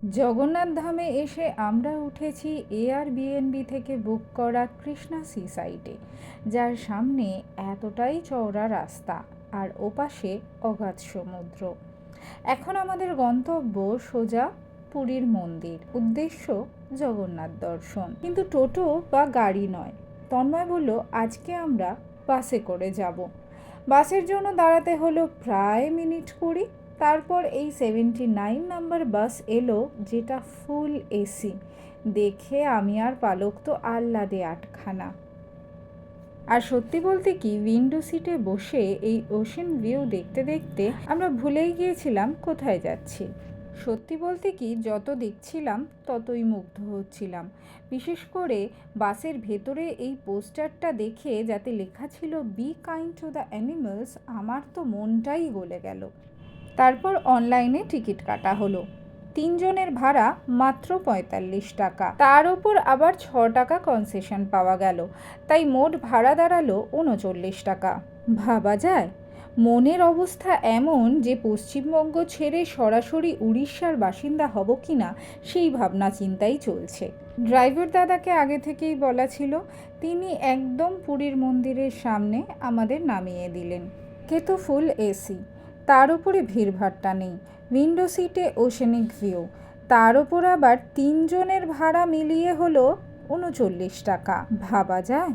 জগন্নাথ ধামে এসে আমরা উঠেছি এয়ারবিএনবি থেকে বুক করা কৃষ্ণা সি সাইটে, যার সামনে এতটাই চওড়া রাস্তা আর ওপাশে অগাধ সমুদ্র। এখন আমাদের গন্তব্য সোজা পুরীর মন্দির, উদ্দেশ্য জগন্নাথ দর্শন। কিন্তু টোটো বা গাড়ি নয়, তন্ময় বলল আজকে আমরা বাসে করে যাব। বাসের জন্য দাঁড়াতে হলো প্রায় মিনিট 20। তারপর এই 79 নাম্বার বাস এলো, যেটা ফুল এসি। দেখে আমি আর পালক তো আহ্লাদে আটখানা। আর সত্যি বলতে কি, উইন্ডো সিটে বসে এই ওশেন ভিউ দেখতে দেখতে আমরা ভুলেই গিয়েছিলাম কোথায় যাচ্ছি। সত্যি বলতে কি, যত দেখছিলাম ততই মুগ্ধ হচ্ছিলাম। বিশেষ করে বাসের ভেতরে এই পোস্টারটা দেখে, যাতে লেখা ছিল be kind to the animals, আমার তো মনটাই গলে গেল। তারপর অনলাইনে টিকিট কাটা হলো। 3 জনের ভাড়া মাত্র 45 টাকা, তার ওপর আবার 6 টাকা কনসেশন পাওয়া গেল, তাই মোট ভাড়া দাঁড়ালো 39 টাকা। ভাবা যায়? মনের অবস্থা এমন যে পশ্চিমবঙ্গ ছেড়ে সরাসরি উড়িষ্যার বাসিন্দা হব কিনা সেই ভাবনা চিন্তাই চলছে। ড্রাইভার দাদাকে আগে থেকেই বলা ছিল, তিনি একদম পুরীর মন্দিরের সামনে আমাদের নামিয়ে দিলেন। কে তো ফুল এসি, তার উপরে ভিড়ভাট্টা নেই, উইন্ডো সিটে ওশেনিক ভিউ, তার ওপর আবার 3 জনের ভাড়া মিলিয়ে হলো 39 টাকা। ভাবা যায়?